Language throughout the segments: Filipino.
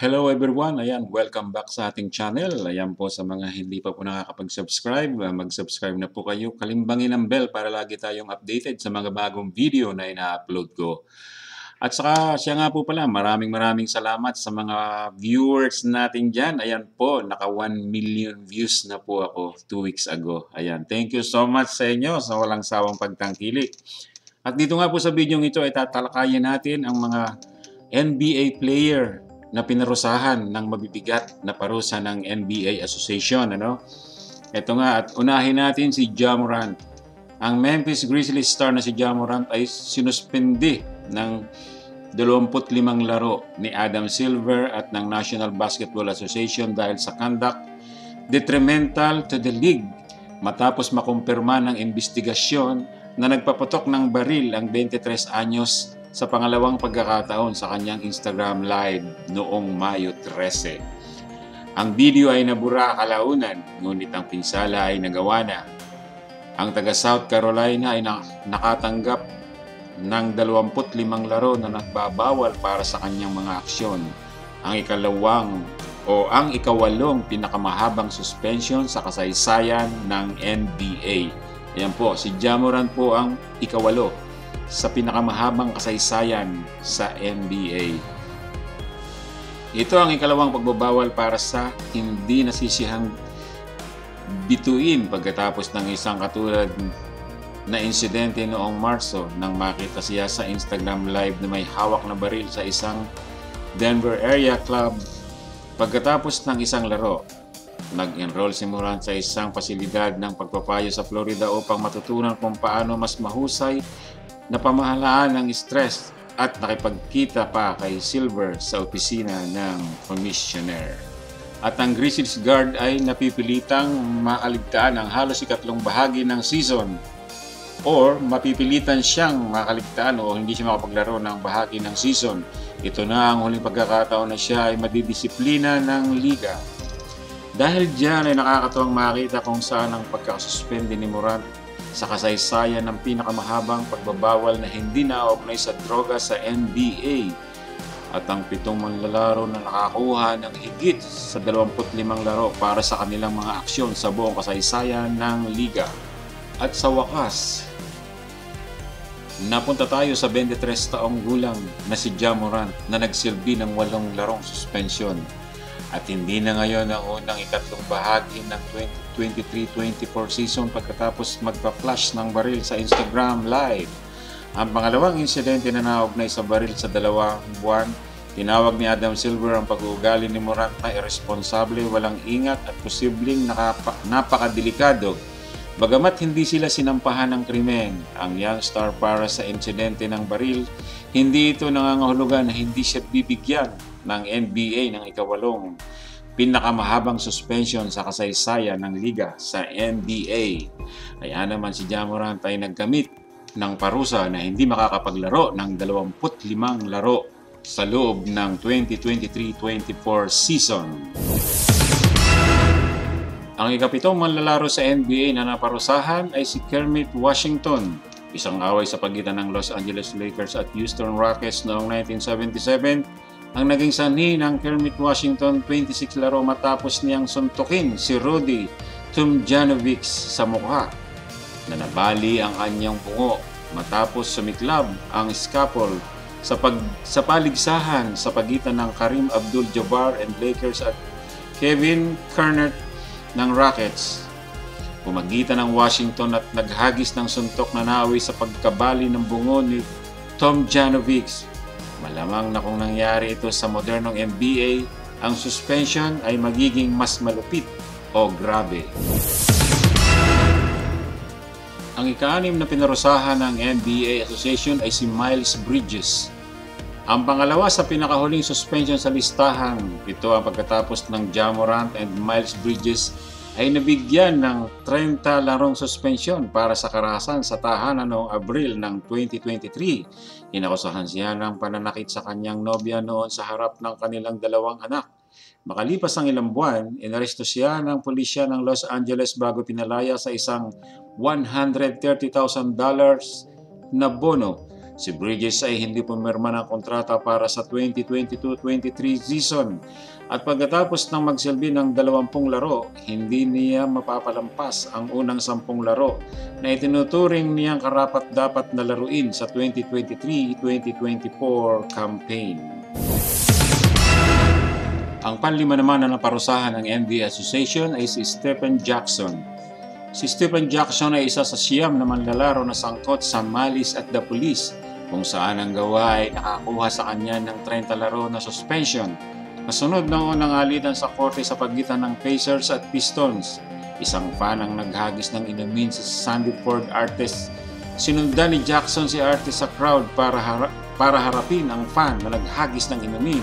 Hello everyone, ayan, welcome back sa ating channel. Ayan po sa mga hindi pa po nakakapag-subscribe, mag-subscribe na po kayo. Kalimbangin ang bell para lagi tayong updated sa mga bagong video na ina-upload ko. At saka siya nga po pala, maraming salamat sa mga viewers natin dyan. Ayan po, naka 1 million views na po ako 2 weeks ago. Ayan, thank you so much sa inyo sa walang sawang pagtangkilik. At dito nga po sa video ito ay tatalakayin natin ang mga NBA player na pinarusahan ng mabibigat na parusa ng NBA Association. Ito nga, at unahin natin si Ja Morant. Ang Memphis Grizzlies star na si Ja Morant ay sinuspindi ng 25 laro ni Adam Silver at ng National Basketball Association dahil sa conduct detrimental to the league matapos makumpirma ng investigasyon na nagpaputok ng baril ang 23 anyos sa pangalawang pagkakataon sa kanyang Instagram Live noong Mayo 13. Ang video ay nabura kalaunan, ngunit ang pinsala ay nagawa na. Ang taga South Carolina ay nakatanggap ng 25 laro na nagbabawal para sa kanyang mga aksyon. Ang ikawalong pinakamahabang suspension sa kasaysayan ng NBA. Ayan po, si Ja Morant po ang ikawalo sa pinakamahabang kasaysayan sa NBA. Ito ang ikalawang pagbabawal para sa hindi nasisihang bituin pagkatapos ng isang katulad na insidente noong Marso nang makita siya sa Instagram Live na may hawak na baril sa isang Denver area club. Pagkatapos ng isang laro, nag-enroll si Morant sa isang pasilidad ng pagpapayo sa Florida upang matutunan kung paano mas mahusay na pamahalaan ng stress at nakipagkita pa kay Silver sa opisina ng commissioner. At ang Grizzlies guard ay napipilitang makaligtaan ang halos ikatlong bahagi ng season or mapipilitan siyang makaligtaan o hindi siya makapaglaro ng bahagi ng season. Ito na ang huling pagkakataon na siya ay madidisiplina ng liga. Dahil diyan ay nakakatuwang makita kung saan ang pagkakasuspende ni Morant sa kasaysayan ng pinakamahabang pagbabawal na hindi nauugnay sa droga sa NBA at ang 7 manlalaro na nakakuha ng higit sa 25 laro para sa kanilang mga aksyon sa buong kasaysayan ng liga. At sa wakas, napunta tayo sa 23 taong gulang na si Ja Morant na nagsilbi ng 8 larong suspension. At hindi na ngayon ang unang ikatlong bahagi ng 2023-24 season pagkatapos magpa-flash ng baril sa Instagram Live. Ang pangalawang insidente na naugnay sa baril sa 2 buwan, tinawag ni Adam Silver ang pag-uugali ni Morant na irresponsable, walang ingat at posibleng napakadelikado. Bagamat hindi sila sinampahan ng krimen, ang young star para sa insidente ng baril, hindi ito nangangahulugan na hindi siya bibigyan ng NBA ng ikawalong pinakamahabang suspension sa kasaysayan ng liga sa NBA. Kaya naman si Ja Morant ay nagkamit ng parusa na hindi makakapaglaro ng 25 laro sa loob ng 2023-24 season. Ang ikapitong manlalaro sa NBA na naparusahan ay si Kermit Washington. Isang away sa pagitan ng Los Angeles Lakers at Houston Rockets noong 1977 ang naging sanhi ng Kermit Washington 26 laro matapos niyang suntukin si Rudy Tomjanovich sa mukha na nabali ang kanyang bungo matapos sumiklab ang scalpel sa paligsahan sa pagitan ng Kareem Abdul-Jabbar and Lakers at Kevin Garnett ng Rockets. Pumagitan ng Washington at naghagis ng suntok na nawi sa pagkabali ng bungo ni Tomjanovich. Malamang na kung nangyari ito sa modernong NBA, ang suspension ay magiging mas malupit o grabe. Ang ika-6 na pinarusahan ng NBA Association ay si Miles Bridges. Ang pangalawa sa pinakahuling suspension sa listahan, ito ang pagkatapos ng Ja Morant and Miles Bridges ay nabigyan ng 30 larong suspension para sa karahasan sa tahanan noong Abril ng 2023. Inakusahan siya ng pananakit sa kanyang nobya noon sa harap ng kanilang 2 anak. Makalipas ang ilang buwan, inaresto siya ng pulisya ng Los Angeles bago pinalaya sa isang $130,000 na bono Si Bridges ay hindi pumirma ng kontrata para sa 2022-23 season at pagkatapos ng magsilbi ng 20 laro, hindi niya mapapalampas ang unang 10 laro na itinuturing niyang karapat-dapat na laruin sa 2023-2024 campaign. Ang panlima naman na naparusahan ng NBA Association ay si Stephen Jackson. Si Stephen Jackson ay isa sa 9 na manlalaro na sangkot sa malice at the police, kung saan ang gawa ay nakakuha sa kanya ng 30 laro na suspension. Kasunod ng unang alitan sa korte sa pagitan ng Pacers at Pistons, isang fan ang naghagis ng inumin sa Sanford Artes. Sinundan ni Jackson si Artes sa crowd para harapin ang fan na naghagis ng inumin,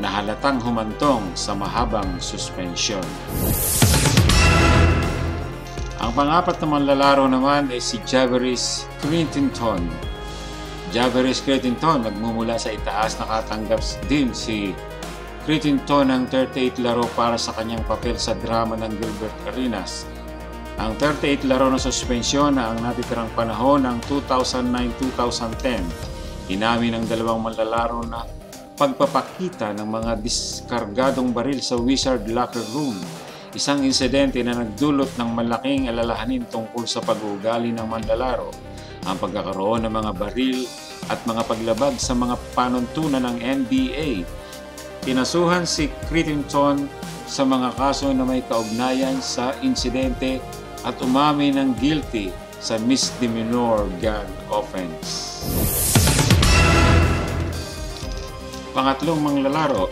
na halatang humantong sa mahabang suspension. Ang pang-apat na manlalaro naman ay si Javaris Crittenton. Javaris Crittenton nagmumula sa itaas, nakatanggap din si Crittenton ng 38 laro para sa kanyang papel sa drama ng Gilbert Arenas. Ang 38 laro na suspensyon na ang natitirang panahon ng 2009-2010. Inamin ng dalawang manlalaro na pagpapakita ng mga diskargadong baril sa Wizard locker room, isang insidente na nagdulot ng malaking alalahanin tungkol sa pag-uugali ng manlalaro, ang pagkakaroon ng mga baril at mga paglabag sa mga panuntunan ng NBA. Kinasuhan si Crittenton sa mga kaso na may kaugnayan sa insidente at umamin ng guilty sa misdemeanor gun offense. Pangatlong manglalaro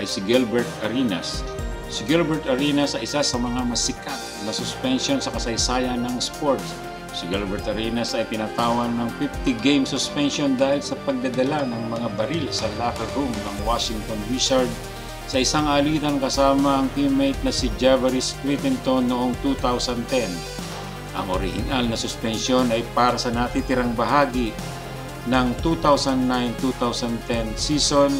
ay si Gilbert Arenas. Si Gilbert Arenas ay isa sa mga masikat na suspension sa kasaysayan ng sports. Si Gilbert Arenas ay pinatawan ng 50-game suspension dahil sa pagdadala ng mga baril sa locker room ng Washington Wizards sa isang alitan kasama ang teammate na si Javaris Crittenton noong 2010. Ang orihinal na suspension ay para sa natitirang bahagi ng 2009-2010 season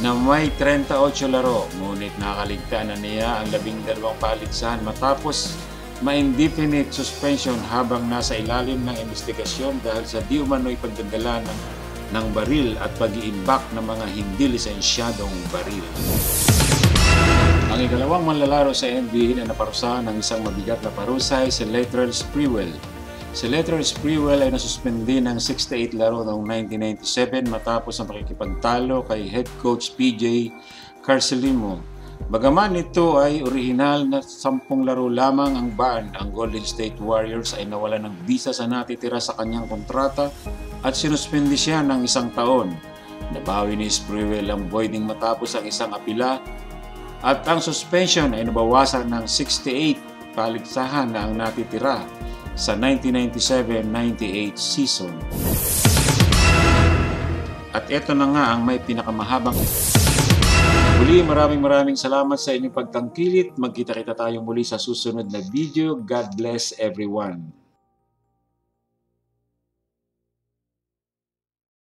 na may 38 laro, ngunit nakaligtaan na niya ang 12 paligsahan matapos ma-indefinite suspension habang nasa ilalim ng investigasyon dahil sa di umano'y pagdadala ng baril at pag-iimbak ng mga hindi lisensyadong baril. Ang ikalawang manlalaro sa NBA na naparusahan ng isang mabigat na parusa ay si Latrell Sprewell. Si Latrell Sprewell ay nasuspindi ng 68 laro noong 1997 matapos ang pakikipagtalo kay head coach PJ Carcelimo. Bagaman ito ay orihinal na 10 laro lamang ang ban, ang Golden State Warriors ay nawalan ng visa sa natitira sa kanyang kontrata at sinuspindi siya ng 1 taon. Nabawi ni Sprewell ang voiding matapos ang isang apila at ang suspension ay nabawasan ng 68 paligsahan na ang natitira sa 1997-98 season. At ito na nga ang may pinakamahabang. Muli, maraming salamat sa inyong pagtangkilit. Magkita-kita tayo muli sa susunod na video. God bless everyone.